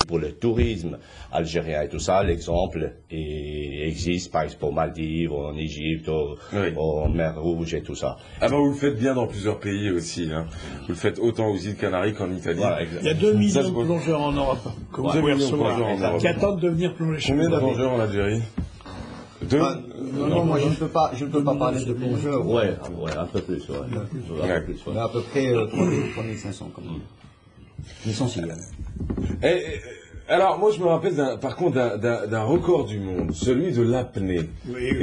pour le tourisme algérien et tout ça, l'exemple existe par exemple aux Maldives, en Égypte, en mer Rouge et tout ça. Ah ben vous le faites bien dans plusieurs pays aussi. Hein. Vous le faites autant aux îles Canaries qu'en Italie. Voilà, il y a 2 millions de plongeurs en Europe qui attendent de venir plonger chez nous. Combien de plongeurs en Algérie? Non, moi je ne peux pas parler de plongeurs. Ouais, un peu plus, Mais à peu près 3500 quand même. L'essentiel. Alors moi je me rappelle par contre d'un record du monde, celui de l'apnée,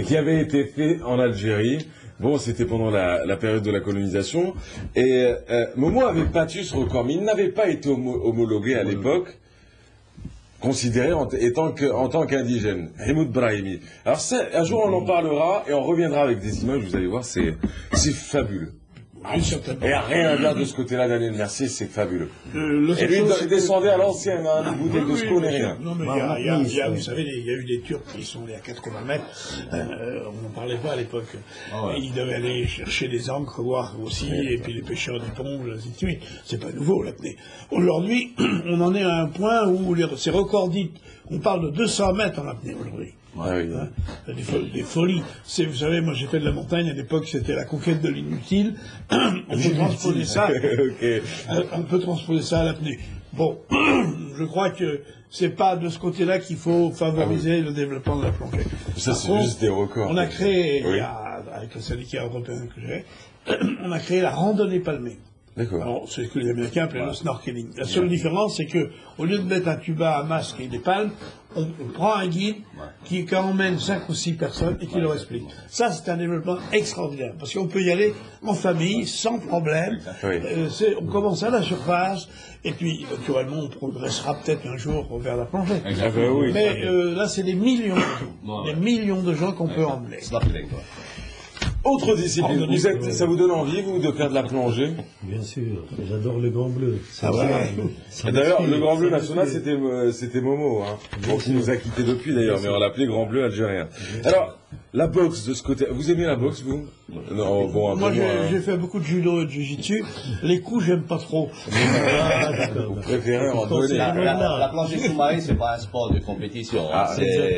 qui avait été fait en Algérie. Bon, c'était pendant la période de la colonisation, et Momo avait battu ce record, mais il n'avait pas été homologué à l'époque, considéré en tant qu'indigène. Himoud Brahimi. Alors ça, un jour on en parlera, et on reviendra avec des images, vous allez voir, c'est fabuleux. Et il n'y a rien à dire de ce côté-là d'Alain Mercier, c'est fabuleux. Et lui, il descendait à l'ancienne, hein, le bouteille de Sco n'est rien. Non, mais vous savez, il y a eu des Turcs qui sont allés à 80 mètres, on n'en parlait pas à l'époque. Ils devaient aller chercher des ancres, voir aussi, et puis les pêcheurs du pont, ainsi de suite. C'est pas nouveau, l'apnée. Aujourd'hui, on en est à un point où ces records dits, on parle de 200 mètres en apnée aujourd'hui. Des folies. Vous savez, moi j'ai fait de la montagne à l'époque, c'était la conquête de l'inutile. On peut transposer ça. On peut transposer ça à l'apnée. Bon, je crois que c'est pas de ce côté-là qu'il faut favoriser le développement de la plongée. Ça, c'est juste des records. On a créé, avec le syndicat européen que j'ai, on a créé la randonnée palmée. D'accord. C'est ce que les Américains appellent le snorkeling. La seule différence, c'est que, au lieu de mettre un tuba à masque et des palmes, on prend un guide qui emmène 5 ou 6 personnes et qui leur explique. Ça, c'est un développement extraordinaire, parce qu'on peut y aller en famille, sans problème. On commence à la surface, et puis, naturellement, on progressera peut-être un jour vers la plongée. Mais là, c'est des millions de gens qu'on peut emmener. Autre discipline, ça vous donne envie, vous, de faire de la plongée? Bien sûr, j'adore le Grand Bleu. D'ailleurs, le Grand Bleu national, c'était Momo, hein, qui nous a quittés depuis d'ailleurs, mais on l'appelait Grand Bleu algérien. Alors, la boxe de ce côté, vous aimez la boxe, vous? Non, bon, moi, j'ai fait beaucoup de judo et de jiu-jitsu. Les coups, j'aime pas trop. Vous préférez en donner. La plongée sous-marine, c'est pas un sport de compétition.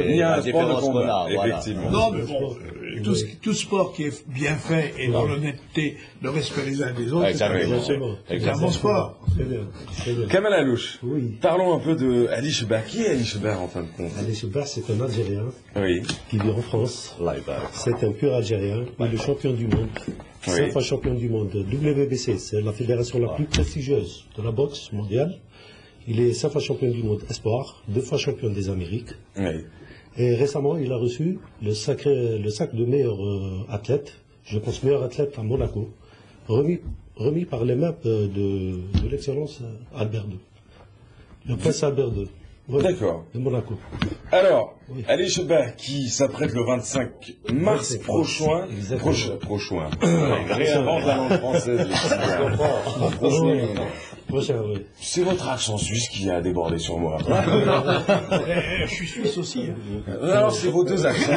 Ni un sport de combat, effectivement. Non, mais bon, tout sport qui est bien fait et dans l'honnêteté, le respect les uns des autres, c'est un bon sport. Kamal Alouche, parlons un peu de Ali Chebbar. Qui est Ali Chebbar en fin de compte? Ali Chebbar, c'est un Algérien qui vit en France. C'est un pur Algérien, il est champion du monde. 5 fois champion du monde. WBC, c'est la fédération la plus prestigieuse de la boxe mondiale. Il est 5 fois champion du monde espoir, 2 fois champion des Amériques. Et récemment, il a reçu le sac de meilleur athlète, je pense meilleur athlète à Monaco, remis par les mains de l'excellence Albert II. Le prince Albert II. D'accord. De Monaco. Alors, Ali Chebbar qui s'apprête le 25 mars prochain. Réinvente la langue française. C'est votre accent suisse qui a débordé sur moi. Je suis suisse aussi. Alors, c'est vos deux accents.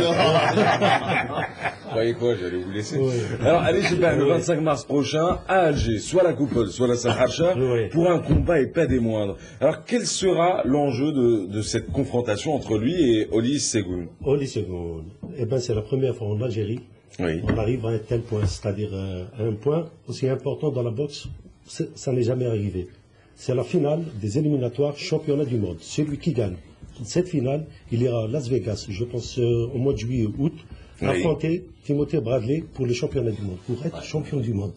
Vous croyez quoi, j'allais vous laisser. Alors, Ali Chebbar, le 25 mars prochain, à Alger, soit la Coupole, soit la Saharcha, pour un combat et pas des moindres. Alors, quel sera l'enjeu de cette confrontation entre lui et Oli Segoun? Oli Segoun, eh ben, c'est la première fois en Algérie. On arrive à un tel point, c'est-à-dire un point aussi important dans la boxe. Ça n'est jamais arrivé. C'est la finale des éliminatoires championnat du monde. Celui qui gagne cette finale, il ira à Las Vegas, je pense au mois de juillet ou août, affronter Timothée Bradley pour le championnat du monde, pour être champion du monde.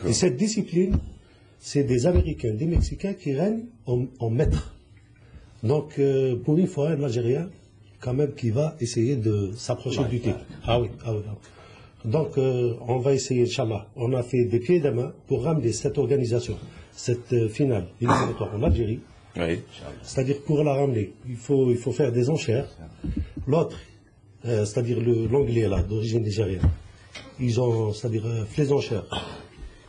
Et cette discipline, c'est des Américains, des Mexicains qui règnent en maître. Donc, pour une fois, un Algérien, quand même, qui va essayer de s'approcher du titre. Donc, on va essayer, Inch'Allah. On a fait des pieds et des mains pour ramener cette organisation, cette finale éliminatoire en Algérie. C'est-à-dire, pour la ramener, il faut faire des enchères. L'autre, c'est-à-dire l'anglais, là, d'origine nigérienne, ils ont, c'est-à-dire, fait les enchères.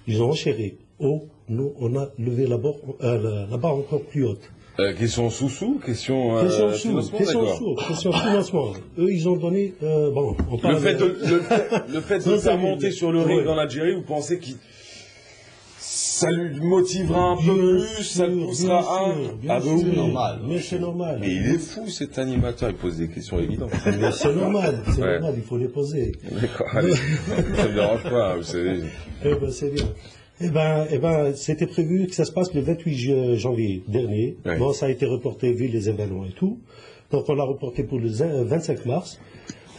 Ils ont enchéré haut. Nous, on a levé la barre encore plus haute. Question sous-sous, question financement. Eux, ils ont donné. Le fait de faire monter sur le ring en Algérie, vous pensez que ça lui motivera un peu plus, ça le poussera normal. Mais c'est normal. Mais il est fou cet animateur, il pose des questions évidentes. Mais c'est normal, il faut les poser. D'accord, allez, ça ne me dérange pas, vous savez. Eh ben c'est bien. Eh ben, c'était prévu que ça se passe le 28 janvier dernier. Oui. Bon, ça a été reporté vu les événements et tout. Donc on l'a reporté pour le 25 mars.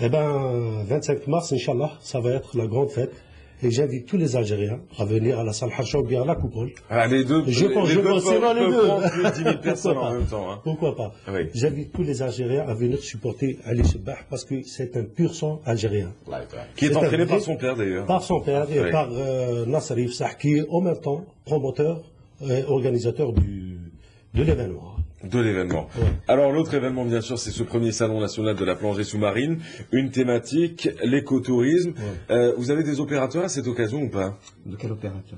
Eh ben, 25 mars, Inch'Allah, ça va être la grande fête. Et j'invite tous les Algériens à venir à la salle Hacha ou bien à la Coupole. Ah, les deux, je pense les deux. Plus de 10 000 personnes en même temps. Hein. Pourquoi pas? Oui. J'invite tous les Algériens à venir supporter Ali Sebah parce que c'est un pur sang algérien. Qui est entraîné par son père d'ailleurs. Par son père et par Nasrif Sah, qui est en même temps promoteur et organisateur de l'événement. De l'événement. Ouais. Alors l'autre événement bien sûr c'est ce premier salon national de la plongée sous-marine, une thématique, l'écotourisme. Ouais. Vous avez des opérateurs à cette occasion ou pas? De quel opérateur?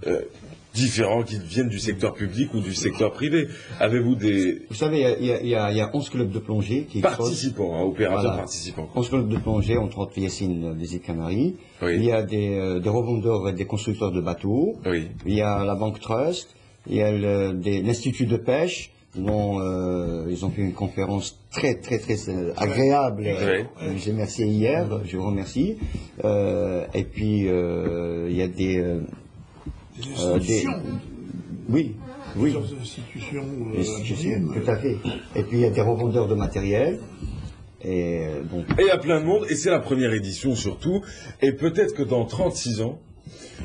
Différents qui viennent du secteur public ou du secteur privé. Avez-vous des... Vous savez, il y a 11 clubs de plongée qui participants, hein, opérateurs participants. 11 clubs de plongée, entre autres Yassine des îles Canaries. Oui. Il y a des revendeurs et des constructeurs de bateaux. Oui. Il y a la Banque Trust. Il y a l'Institut de pêche. dont ils ont fait une conférence très agréable. J'ai remercié hier, je vous remercie. Et puis il y a des oui. Des institutions. Tout à fait. Et puis il y a des revendeurs de matériel. Et il y a plein de monde, et c'est la première édition surtout. Et peut-être que dans 36 ans,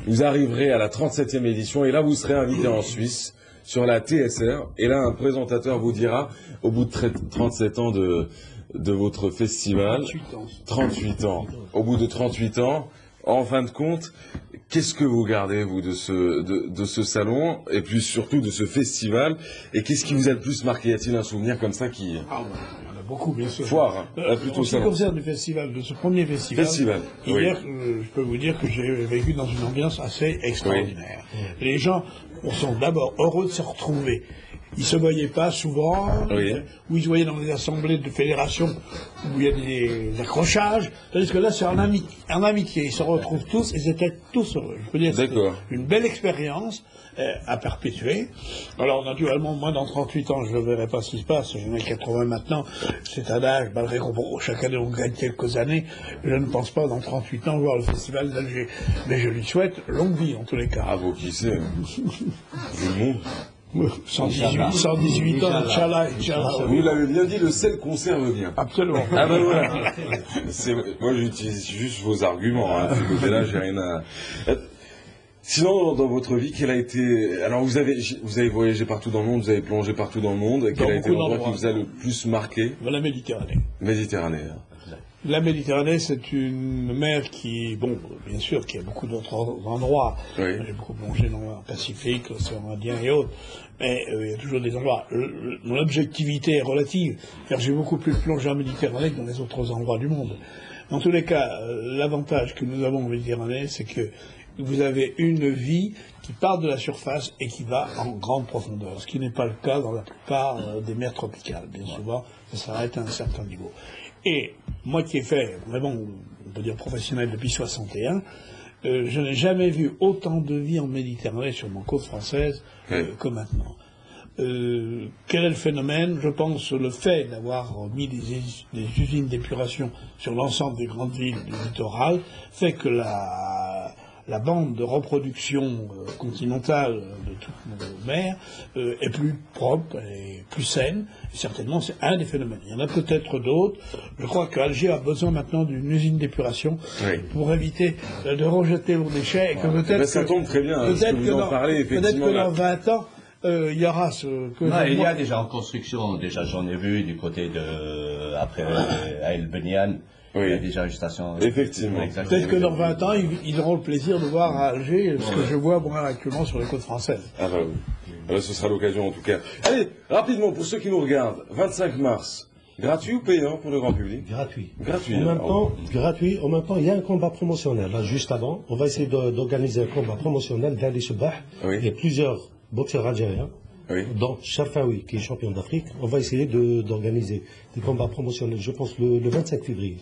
vous arriverez à la 37e édition, et là vous serez invité en Suisse sur la TSR, et là un présentateur vous dira, au bout de 37 ans de votre festival, 38 ans, au bout de 38 ans, en fin de compte, qu'est-ce que vous gardez, vous, de ce salon, et puis surtout de ce festival, et qu'est-ce qui vous a le plus marqué? Y a-t-il un souvenir comme ça qui... il y en a beaucoup, bien sûr. Foire, plutôt en ce qui concerne du festival, de ce premier festival, hier, je peux vous dire que j'ai vécu dans une ambiance assez extraordinaire. Oui. Les gens sont d'abord heureux de se retrouver. Ils se voyaient pas souvent, où ils se voyaient dans des assemblées de fédérations où il y a des accrochages, tandis que là c'est en amitié, ils se retrouvent tous et ils étaient tous heureux. Je peux dire que c'était une belle expérience à perpétuer. Alors naturellement, moi dans 38 ans je ne verrai pas ce qui se passe, j'en ai 80 maintenant, c'est un âge, malgré qu'on chaque année on gagne quelques années, je ne pense pas dans 38 ans voir le festival d'Alger. Mais je lui souhaite longue vie en tous les cas. Ah vous qui sait, le monde. 118 ans, Inch'Allah. Vous l'avez bien dit, le sel conserve bien. Absolument. Ah ben voilà. Moi j'utilise juste vos arguments, hein. De ce côté-là, j'ai rien à... Sinon, dans votre vie, quel a été... Alors vous avez voyagé partout dans le monde, vous avez plongé partout dans le monde, quel a été l'endroit qui vous a le plus marqué? La Méditerranée. Méditerranée. La Méditerranée, c'est une mer qui, bon, bien sûr, qui a beaucoup d'autres endroits. Oui. J'ai beaucoup plongé dans le Pacifique, l'océan Indien et autres, mais il y a toujours des endroits. Mon objectivité est relative, car j'ai beaucoup plus plongé en Méditerranée que dans les autres endroits du monde. En tous les cas, l'avantage que nous avons en Méditerranée, c'est que vous avez une vie qui part de la surface et qui va en grande profondeur, ce qui n'est pas le cas dans la plupart des mers tropicales. Bien souvent, ça s'arrête à un certain niveau. Et moi qui ai fait vraiment, on peut dire professionnel depuis 61, je n'ai jamais vu autant de vie en Méditerranée sur mon côte française que maintenant. Quel est le phénomène? Je pense le fait d'avoir mis des usines d'épuration sur l'ensemble des grandes villes du littoral fait que la bande de reproduction continentale de toutes nos mers est plus propre et plus saine. Et certainement, c'est un des phénomènes. Il y en a peut-être d'autres. Je crois qu'Alger a besoin maintenant d'une usine d'épuration pour éviter de rejeter leurs déchets. Et que peut-être ça tombe très bien. Peut-être que dans 20 ans, il y aura ce que... Non, il y a déjà en construction. Déjà, j'en ai vu du côté de... après El Benian. Il y a déjà une station. Effectivement. Peut-être que dans 20 ans, ils auront le plaisir de voir à Alger ce que je vois moi actuellement sur les côtes françaises. Ah bah oui. Ce sera l'occasion en tout cas. Allez, rapidement, pour ceux qui nous regardent, 25 mars, gratuit ou payant pour le grand public? Gratuit. Gratuit. Gratuit. En même temps, il y a un combat promotionnel. Là, juste avant, on va essayer d'organiser un combat promotionnel d'Ali Sebah et plusieurs boxeurs algériens. Donc, Chafaoui, qui est champion d'Afrique, on va essayer d'organiser des combats promotionnels, je pense, le 25 février.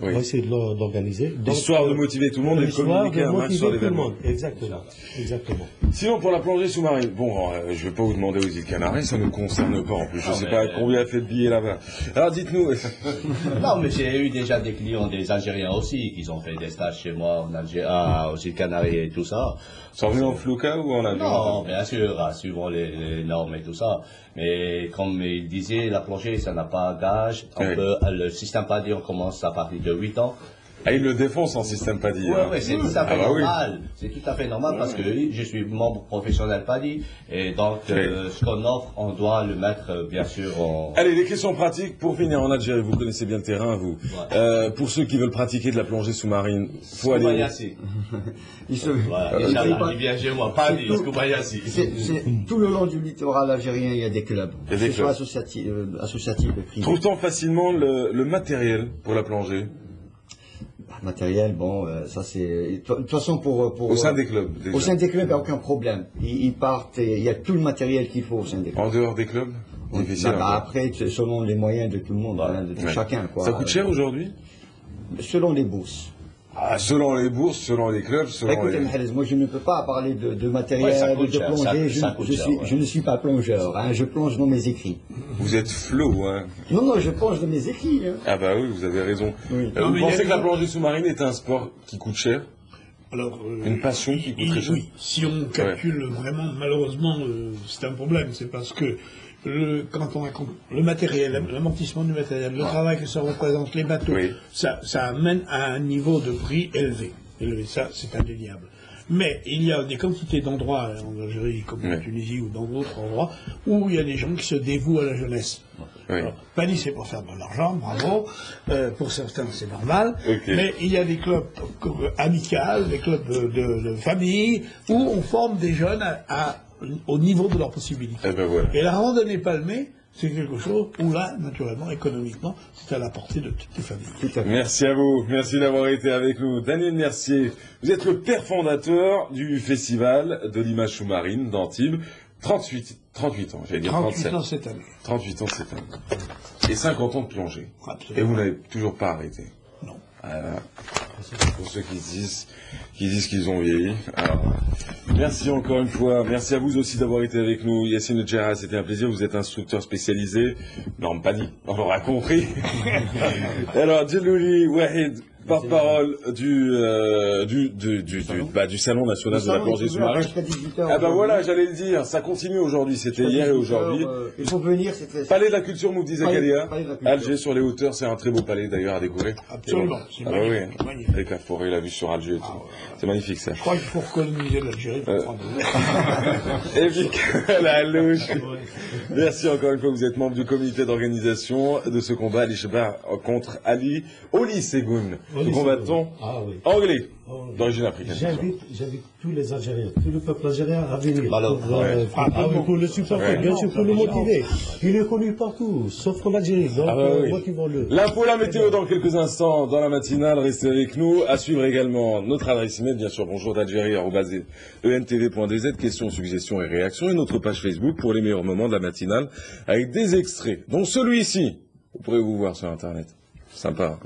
On va essayer d'organiser. Histoire de motiver tout le monde et de communiquer un match sur l'événement. Exactement. Sinon, pour la plongée sous-marine, je ne vais pas vous demander aux îles Canaries, ça ne nous concerne pas en plus. Je ne sais pas combien a fait de billets là-bas. Alors dites-nous. Non, mais j'ai eu déjà des clients, des Algériens aussi, qui ont fait des stages chez moi en Algérie, aux îles Canaries et tout ça. Sont venus en flouka ou en avion? Non, bien sûr, suivant les normes et tout ça. Mais comme il disait, la plongée, ça n'a pas d'âge. Le système PADI, on commence à partir de 8 ans. Ah, il le défonce en système PADI. Oui, c'est tout à fait normal. Oui. C'est tout à fait normal parce que je suis membre professionnel PADI. Et donc, ce qu'on offre, on doit le mettre, bien sûr, en... Allez, les questions pratiques pour finir en Algérie. Vous connaissez bien le terrain, vous. Pour ceux qui veulent pratiquer de la plongée sous-marine, faut aller... Il vient chez moi, PADI, tout le long du littoral algérien, il y a des clubs. Que ce soit associatifs et privés. Trouve-t-on facilement le matériel pour la plongée? Matériel, ça c'est... De toute façon, au sein des clubs, déjà. Au sein des clubs, il n'y a aucun problème. Ils partent, il y a tout le matériel qu'il faut au sein des clubs. En dehors des clubs? Difficile. Après, selon les moyens de tout le monde, de chacun, quoi. Ça coûte cher aujourd'hui? Selon les bourses. Ah, selon les bourses, selon les clubs, Écoutez, moi je ne peux pas parler de matériel, de plongée, je ne suis pas plongeur, je plonge dans mes écrits. Vous êtes flot, hein? Non, je plonge dans mes écrits. Ah bah oui, vous avez raison. Oui. Vous pensez que la plongée sous-marine est un sport qui coûte cher? Alors, une passion qui coûte très cher? Oui, si on calcule vraiment, malheureusement, c'est un problème, c'est parce que quand on a le matériel, l'amortissement du matériel, le travail que ça représente, les bateaux, ça amène à un niveau de prix élevé. Ça, c'est indéniable. Mais il y a des quantités d'endroits en Algérie, comme en Tunisie ou dans d'autres endroits, où il y a des gens qui se dévouent à la jeunesse. Alors, PADI, c'est pour faire de l'argent, bravo. Pour certains, c'est normal. Mais il y a des clubs amicaux, des clubs de famille, où on forme des jeunes au niveau de leurs possibilités. Et la randonnée palmée, c'est quelque chose où là, naturellement, économiquement, c'est à la portée de toutes les familles. Merci à vous. Merci d'avoir été avec nous. Daniel Mercier, vous êtes le père fondateur du festival de l'image sous-marine d'Antibes. 38 ans, j'allais dire 37. 38 ans cette année. 38 ans cette année. Et 50 ans de plongée. Absolument. Et vous n'avez toujours pas arrêté. Non. Pour ceux qui disent qu'ils ont vieilli. Alors, merci encore une fois. Merci à vous aussi d'avoir été avec nous. Yassine Djera, c'était un plaisir. Vous êtes instructeur spécialisé. Non, pas dit. On l'aura compris. Alors, Djelouli Wahid, porte-parole du Salon national de la plongée sous-marine. Ah ben voilà, j'allais le dire. Ça continue aujourd'hui. C'était hier et aujourd'hui. Il faut venir. Palais de la culture, Moudi Zakaria. Alger sur les hauteurs. C'est un très beau palais d'ailleurs à découvrir. Absolument. Ah bah oui, avec la forêt, la vue sur Alger et tout. C'est magnifique ça. Je crois qu'il faut recoloniser l'Algérie pour prendre... Et puis, la louche. Merci encore une fois, vous êtes membre du comité d'organisation de ce combat, Ali Chebar contre Ali Oli Segoun, le combattant anglais d'origine africaine. J'invite tous les Algériens, tout le peuple algérien à venir pour le supporter, bien sûr, pour le motiver. Il est connu partout, sauf en Algérie. Donc, moi qui vois l'info, la météo dans quelques instants dans la matinale. Restez avec nous. À suivre également notre adresse email, bien sûr, bonjour d'Algérie@entv.dz. Questions, suggestions et réactions. Et notre page Facebook pour les meilleurs moments de la matinale avec des extraits, dont celui-ci. Vous pourrez vous voir sur Internet. Sympa.